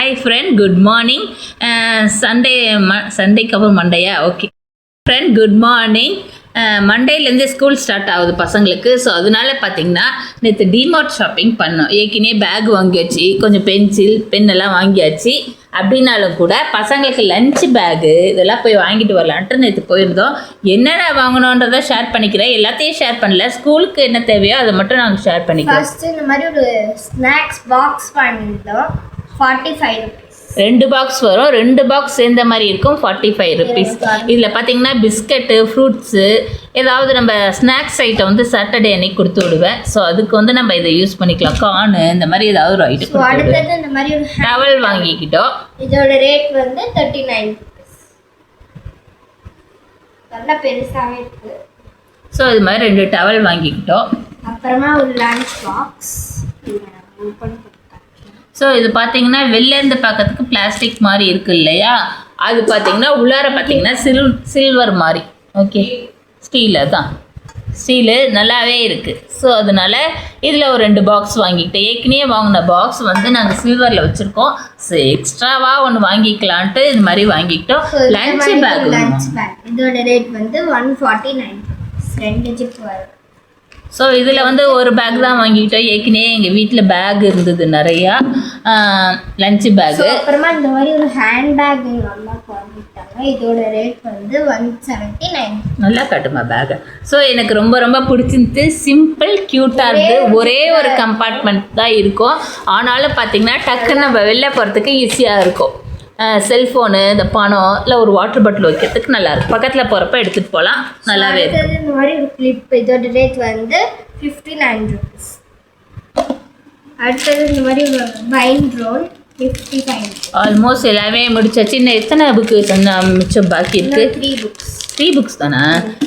Hi friend, good morning. சண்டேக்கு அப்புறம் மண்டேயா? Okay friend, good morning. மண்டேலேருந்து ஸ்கூல் ஸ்டார்ட் ஆகுது பசங்களுக்கு. ஸோ அதனால பார்த்தீங்கன்னா நேற்று டிமார்ட் ஷாப்பிங் பண்ணோம். ஏற்கனவே பேக் வாங்கியாச்சு, கொஞ்சம் பென்சில் பென்னெல்லாம் வாங்கியாச்சு. அப்படின்னாலும் கூட பசங்களுக்கு லஞ்ச் பேகு இதெல்லாம் போய் வாங்கிட்டு வரலான்ட்டு நேற்று போயிருந்தோம். என்னென்ன வாங்கணுன்றதை ஷேர் பண்ணிக்கிறேன். எல்லாத்தையும் ஷேர் பண்ணல, ஸ்கூலுக்கு என்ன தேவையோ அதை மட்டும் நாங்கள் ஷேர் பண்ணிக்கிறோம். ஃபர்ஸ்ட் இந்த மாதிரி ஒரு ஸ்நாக்ஸ் பாக்ஸ் பண்ணிட்டோம். 45 rupees. 2 பாக்ஸ் வரும். 2 பாக்ஸ் சேர்ந்த மாதிரி இருக்கும். 45 rupees. இதில் பார்த்தீங்கன்னா பிஸ்கட்டு, ஃப்ரூட்ஸு, ஏதாவது நம்ம ஸ்நாக்ஸ் ஐட்டம் வந்து சாட்டர்டே அன்னைக்கு கொடுத்து விடுவேன். ஸோ அதுக்கு வந்து நம்ம இதை யூஸ் பண்ணிக்கலாம். கார்னு இந்த மாதிரி ஏதாவது ஒரு ஐட்டம். அடுத்தது இந்த மாதிரி ஒரு டவல் வாங்கிக்கிட்டோம். இதோட ரேட் வந்து 39 rupees. நல்லா பெருசாகவே இருக்கு. ஸோ இது மாதிரி 2 டவல் வாங்கிக்கிட்டோம். அப்புறமா ஒரு லஞ்ச் பாக்ஸ் ஓப்பன். ஸோ இது பார்த்தீங்கன்னா வெளிலேருந்து பார்க்கறதுக்கு பிளாஸ்டிக் மாதிரி இருக்குது இல்லையா? அது பார்த்தீங்கன்னா உள்ளார பார்த்தீங்கன்னா சில்வர் மாதிரி. ஓகே, ஸ்டீலு தான், ஸ்டீலு நல்லாவே இருக்குது. ஸோ அதனால இதில் ஒரு 2 பாக்ஸ் வாங்கிக்கிட்டேன். ஏற்கனவே வாங்கின பாக்ஸ் வந்து நாங்கள் சில்வரில் வச்சுருக்கோம். ஸோ எக்ஸ்ட்ராவாக ஒன்று வாங்கிக்கலான்ட்டு இது மாதிரி வாங்கிக்கிட்டோம். லஞ்ச் பேக் இதோட ரேட் வந்து 149. 2 ஜிப் வரும். ஸோ இதில் வந்து ஒரு பேக் தான் வாங்கிக்கிட்டோம். ஏற்கனவே எங்கள் வீட்டில் பேக் இருந்தது நிறையா, லஞ்சு பேக்கு. அப்புறமா இந்த மாதிரி ஒரு ஹேண்ட் பேக் எங்கள் அம்மா வாங்கிட்டாங்க. இதோட ரேட் வந்து 179. நல்லா காட்டுமா பேக்கை? ஸோ எனக்கு ரொம்ப ரொம்ப பிடிச்சிருந்து. சிம்பிள் க்யூட்டாக இருக்குது. ஒரே ஒரு கம்பார்ட்மெண்ட் தான் இருக்கும். ஆனாலும் பார்த்தீங்கன்னா டக்குன்னு நம்ம வெளில போகிறதுக்கு ஈஸியாக இருக்கும். செல்ஃபோனு, இந்த பணம் இல்லை ஒரு வாட்டர் பாட்டில் வைக்கிறதுக்கு நல்லாயிருக்கும். பக்கத்தில் போகிறப்ப எடுத்துகிட்டு போகலாம். நல்லாவே இருக்கும். இந்த மாதிரி ஒரு கிளிப். இதோட ரேட் வந்து 59 rupees. அடுத்தது இந்த மாதிரி ஒரு பைண்ட் ரோல் 55. ஆல்மோஸ்ட் எல்லாமே முடிச்சாச்சு. இன்னும் எத்தனை புக்கு மிச்சம் பாக்கி இருக்குது? 3 books. 3 புக்ஸ் தானே?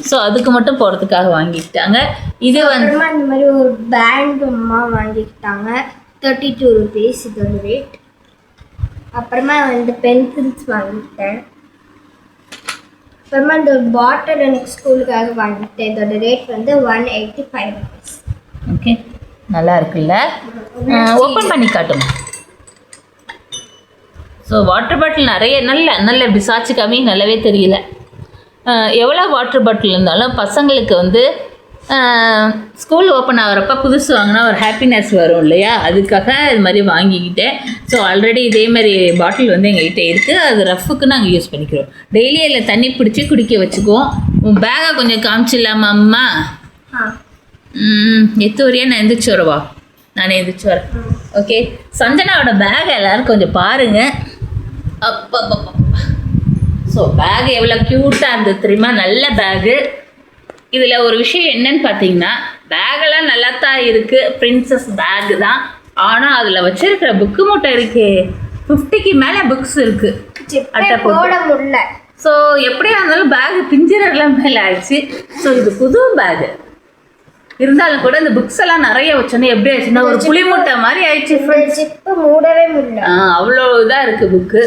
ஸோ அதுக்கு மட்டும் போகிறதுக்காக வாங்கிக்கிட்டாங்க. இது வந்து இந்த மாதிரி ஒரு பேண்ட் அம்மா வாங்கிக்கிட்டாங்க. 32 rupees இதோட ரேட். அப்புறமா வந்து பென்சில்ஸ் வாங்கிட்டேன். அப்புறமா இந்த ஒரு பாட்டில் எனக்கு ஸ்கூலுக்காக வாங்கிட்டேன். இதோட ரேட் வந்து 185 rupees. ஓகே, நல்லா இருக்குல்ல? ஓப்பன் பண்ணி காட்டுங்க. ஸோ வாட்டர் பாட்டில் நிறைய நல்ல பிசாச்சு கம்மி நல்லாவே தெரியல. எவ்வளோ வாட்டர் பாட்டில் இருந்தாலும் பசங்களுக்கு வந்து ஸ்கூல் ஓப்பன் ஆகிறப்ப புதுசு வாங்கினா ஒரு ஹாப்பினஸ் வரும் இல்லையா? அதுக்காக இது மாதிரி வாங்கிக்கிட்டேன். ஸோ ஆல்ரெடி இதே மாதிரி பாட்டில் வந்து எங்கள்கிட்ட இருக்குது. அது ரஃப்புக்கு நாங்கள் யூஸ் பண்ணிக்கிறோம். டெய்லி அதில் தண்ணி பிடிச்சி குடிக்க வச்சுக்குவோம். பேகை கொஞ்சம் காமிச்சிடலாமா அம்மா? எத்து வரையா? நான் எந்திரிச்சு வரவா? நானே எந்திரிச்சு வரேன். ஓகே, சஞ்சனாவோட பேகை எல்லோரும் கொஞ்சம் பாருங்கள். அப்போ ஸோ பேக் எவ்வளோ க்யூட்டாக இருந்தது தெரியுமா? நல்ல பேகு. இதில் ஒரு விஷயம் என்னன்னு பார்த்தீங்கன்னா, பேகெல்லாம் நல்லா தான் இருக்குது. பிரின்சஸ் பேகு தான். ஆனால் அதில் வச்சிருக்கிற புக்கு மூட்டை இருக்கே, 50க்கு மேலே புக்ஸ் இருக்குது. அட்டை போட முடியல. ஸோ எப்படியா இருந்தாலும் பேகு பிஞ்சிரெல்லாம் மேலே ஆயிடுச்சு. ஸோ இது புது பேகு இருந்தாலும் கூட இந்த புக்ஸ் எல்லாம் நிறைய வச்சோன்னே எப்படி ஆயிடுச்சுன்னா ஒரு புளி மூட்டை மாதிரி ஆயிடுச்சு. மூடவே முடியல, அவ்வளோ இதாக இருக்குது புக்கு.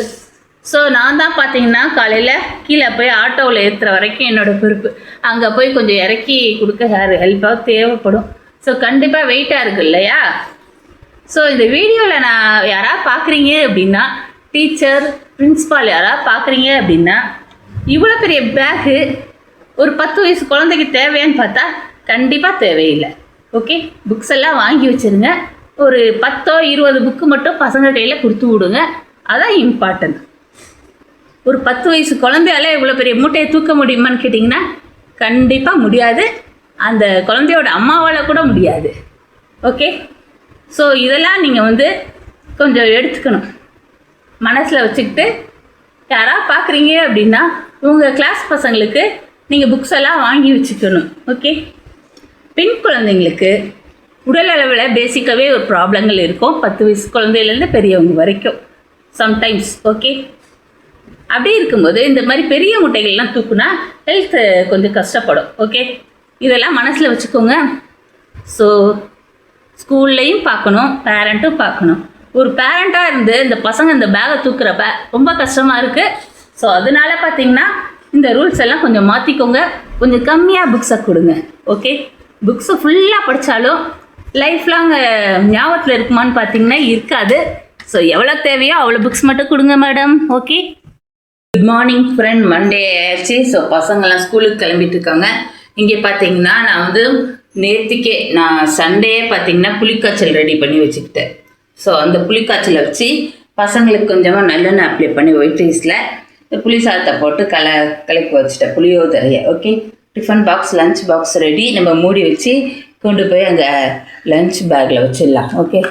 ஸோ நான் தான் பார்த்தீங்கன்னா காலையில் கீழே போய் ஆட்டோவில் ஏற்றுற வரைக்கும் என்னோடய பொறுப்பு. அங்கே போய் கொஞ்சம் இறக்கி கொடுக்க ஹெல்ப்பாக தேவைப்படும். ஸோ கண்டிப்பாக வெயிட்டாக இருக்குது இல்லையா? ஸோ இந்த வீடியோவில் நான் யாராவது பார்க்குறீங்க அப்படின்னா, டீச்சர், பிரின்ஸிபால் யாராவது பார்க்குறீங்க அப்படின்னா, இவ்வளோ பெரிய பேகு ஒரு 10 வயசு குழந்தைக்கு தேவையான்னு பார்த்தா கண்டிப்பாக தேவையில்லை. ஓகே, புக்ஸ் எல்லாம் வாங்கி வச்சுருங்க. ஒரு 10-20 புக்கு மட்டும் பசங்க கையில் கொடுத்து விடுங்க. அதான் இம்பார்ட்டன்ட். ஒரு 10 வயசு குழந்தையால இவ்வளோ பெரிய மூட்டையை தூக்க முடியுமான்னு கேட்டிங்கன்னா கண்டிப்பாக முடியாது. அந்த குழந்தையோட அம்மாவால் கூட முடியாது. ஓகே, ஸோ இதெல்லாம் நீங்கள் வந்து கொஞ்சம் எடுத்துக்கணும், மனசில் வச்சுக்கிட்டு யாராவது பார்க்குறீங்க அப்படின்னா உங்கள் கிளாஸ் பசங்களுக்கு நீங்கள் புக்ஸ் எல்லாம் வாங்கி வச்சுக்கணும். ஓகே, பெண் குழந்தைங்களுக்கு உடல் அளவில் பேசிக்காகவே ஒரு ப்ராப்ளங்கள் இருக்கும். 10 வயசு குழந்தையிலேருந்து பெரியவங்க வரைக்கும் சம்டைம்ஸ். ஓகே, அப்படி இருக்கும்போது இந்த மாதிரி பெரிய மூட்டைகள்லாம் தூக்குனா ஹெல்த்து கொஞ்சம் கஷ்டப்படும். ஓகே, இதெல்லாம் மனசில் வச்சுக்கோங்க. ஸோ ஸ்கூல்லையும் பார்க்கணும், பேரண்ட்டும் பார்க்கணும். ஒரு பேரண்ட்டாக இருந்து இந்த பசங்க இந்த பேகை தூக்குறப்ப ரொம்ப கஷ்டமாக இருக்குது. ஸோ அதனால பார்த்தீங்கன்னா இந்த ரூல்ஸ் எல்லாம் கொஞ்சம் மாற்றிக்கோங்க. கொஞ்சம் கம்மியாக புக்ஸை கொடுங்க. ஓகே, புக்ஸை ஃபுல்லாக படித்தாலும் லைஃப் லாங் ஞாபகத்தில் இருக்குமான்னு பார்த்தீங்கன்னா இருக்காது. ஸோ எவ்வளோ தேவையோ அவ்வளோ புக்ஸ் மட்டும் கொடுங்க madam. Okay. Good morning friend. Monday ஆயிடுச்சு. ஸோ பசங்கள்லாம் ஸ்கூலுக்கு கிளம்பிட்டு இருக்காங்க. இங்கே பார்த்தீங்கன்னா நான் வந்து நேற்றுக்கே சண்டே பார்த்தீங்கன்னா புளிக்காய்ச்சல் ரெடி பண்ணி வச்சுக்கிட்டேன். ஸோ அந்த புளிக்காய்ச்சலை வச்சு பசங்களுக்கு கொஞ்சமாக நல்லெண்ணெய் அப்ளை பண்ணி ஒயிட் ரைஸில் இந்த புளி சாதத்தை போட்டு கலக்கி வச்சுட்டேன் புளியோதரையை. Okay. Tiffin box lunch box ready. நம்ம மூடி வச்சு கொண்டு போய் அந்த லஞ்ச் பேக்கில் வச்சிடலாம். ஓகே.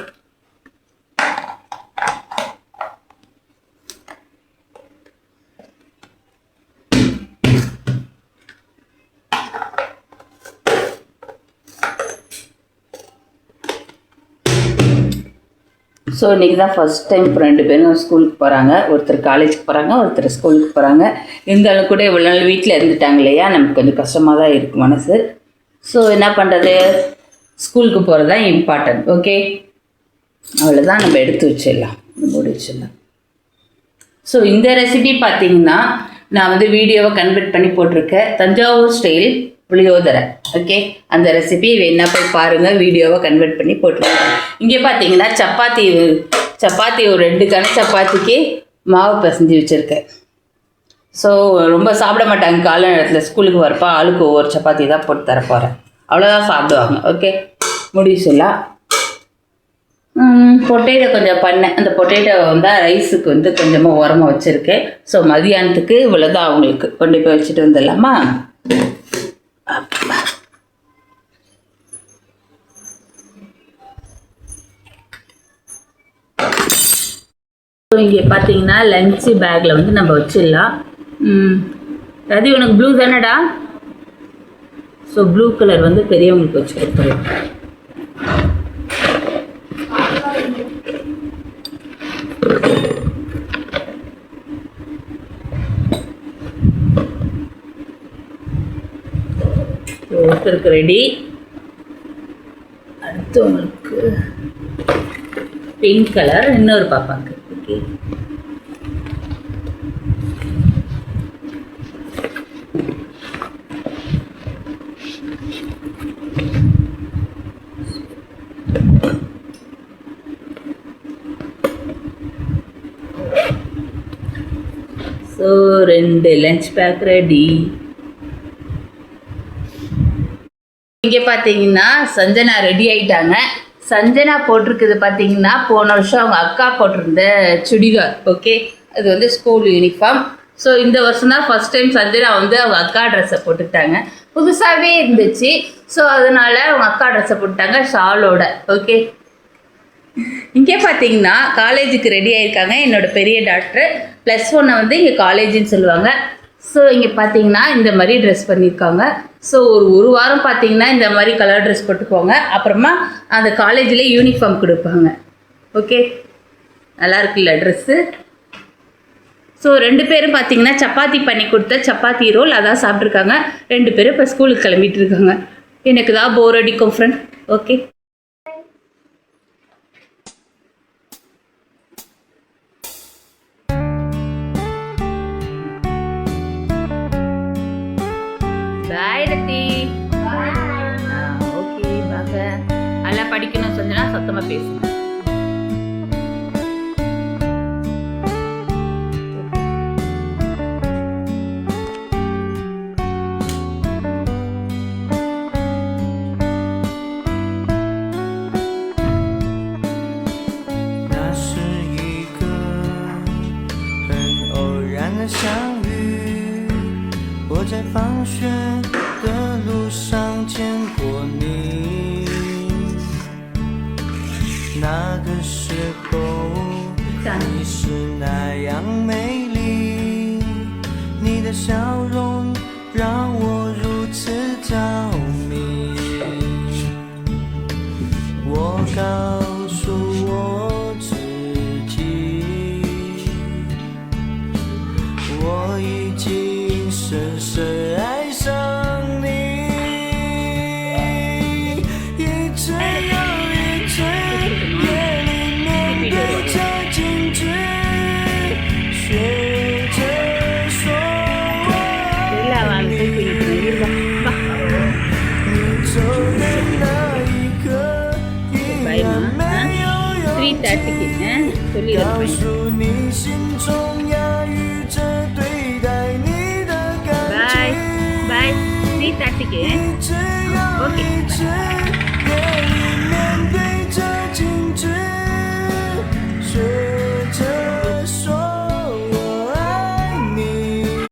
ஸோ இன்றைக்கி தான் ஃபஸ்ட் டைம் இப்போ 2 பேரும் ஸ்கூலுக்கு போகிறாங்க. ஒருத்தர் காலேஜுக்கு போகிறாங்க, ஒருத்தர் ஸ்கூலுக்கு போகிறாங்க. இருந்தாலும் கூட இவ்வளோ நாள் வீட்டில் இருந்துட்டாங்க இல்லையா, நமக்கு கொஞ்சம் கஷ்டமாக தான் இருக்குது மனசு. ஸோ என்ன பண்ணுறது, ஸ்கூலுக்கு போகிறது தான் இம்பார்ட்டன்ட். ஓகே. அவ்வளோதான், நம்ம எடுத்து வச்சிடலாம், மூடி வச்சிடலாம். ஸோ இந்த ரெசிபி பார்த்தீங்கன்னா நான் வந்து வீடியோவை கன்வெர்ட் பண்ணி போட்டிருக்கேன். தஞ்சாவூர் ஸ்டைல் புளியோதரை. ஓகே. அந்த ரெசிபி வேணா போய் பாருங்கள், வீடியோவை கன்வெர்ட் பண்ணி போட்டிருக்கேன். இங்கே பார்த்தீங்கன்னா சப்பாத்தி ஒரு 2 கண் சப்பாத்திக்கு மாவு பிசைஞ்சு வச்சுருக்கேன். ஸோ ரொம்ப சாப்பிட மாட்டாங்க காலை நேரத்தில். ஸ்கூலுக்கு வரப்போ ஆளுக்கு ஒவ்வொரு சப்பாத்தி தான் போட்டு தரப்போகிறேன். அவ்வளோதான் சாப்பிடுவாங்க. ஓகே. முடிச்சுலாம் பொட்டேட்டோ கொஞ்சம் பண்ணேன். அந்த பொட்டேட்டோ வந்து ரைஸுக்கு வந்து கொஞ்சமாக உரமாக வச்சுருக்கேன். ஸோ மதியானத்துக்கு இவ்வளோதான் அவங்களுக்கு கொண்டு போய் வச்சுட்டு வந்துடலாமா. இங்கே பார்த்தீங்கன்னா லஞ்சு பேக்கில் வந்து நம்ம வச்சிடலாம். ரதி உனக்கு ப்ளூ தானடா? ஸோ ப்ளூ கலர் வந்து பெரியவங்களுக்கு வச்சு கொடுத்துருவோம். ஒருத்தருக்கு ரெடி. அடுத்தவங்களுக்கு பிங்க் கலர், இன்னொரு பாப்பாக்கு. Okay. So 2 lunch pack ready. இங்கே பார்த்தீங்கன்னா சஞ்சனா ரெடி ஆகிட்டாங்க. சஞ்சனா போட்டிருக்குது பார்த்தீங்கன்னா போன வருஷம் அவங்க அக்கா போட்டிருந்த சுடிதார். ஓகே. அது வந்து ஸ்கூல் யூனிஃபார்ம். ஸோ இந்த வருஷம் தான் ஃபஸ்ட் டைம் சஞ்சனா வந்து அவங்க அக்கா ட்ரெஸ்ஸை போட்டுக்கிட்டாங்க. புதுசாகவே இருந்துச்சு. ஸோ அதனால் அவங்க அக்கா ட்ரெஸ்ஸை போட்டுட்டாங்க ஷாலோட. ஓகே. இங்கே பார்த்தீங்கன்னா காலேஜுக்கு ரெடி ஆகிருக்காங்க. என்னோடய பெரிய டாக்டர் +1 வந்து இங்கே காலேஜுன்னு சொல்லுவாங்க. ஸோ இங்கே பார்த்தீங்கன்னா இந்த மாதிரி ட்ரெஸ் பண்ணியிருக்காங்க. ஸோ ஒரு வாரம் பார்த்தீங்கன்னா இந்த மாதிரி கலர் ட்ரெஸ் போட்டுக்குவாங்க. அப்புறமா அந்த காலேஜில் யூனிஃபார்ம் கொடுப்பாங்க. ஓகே. நல்லா இருக்குல்ல ட்ரெஸ்ஸு. ஸோ 2 பேரும் பார்த்தீங்கன்னா சப்பாத்தி பண்ணி கொடுத்த சப்பாத்தி ரோல் அதான் சாப்பிட்ருக்காங்க. 2 பேரும் இப்போ ஸ்கூலுக்கு கிளம்பிட்டு இருக்காங்க. எனக்கு தான் போர் அடிக்கும் ஃப்ரெண்ட். ஓகே. பாய் ரத்தி. ஓகே பாங்க. நல்லா படிக்கணும் சொன்னா சத்தமாக பேசுங்க.相遇，我在放学的路上见过你。那个时候，你是那样美丽，你的笑容让我如此着迷。我告诉我自己，我已经深深爱上你，一次又一次，夜里面对着镜子，学着说我爱你。你走的那一刻，依然没有勇气 சொல்லிடுறேன்告诉你心中压抑着对待你的感பாய்觉。பாய் நீ தட்டிக்கு只要ஓகே一直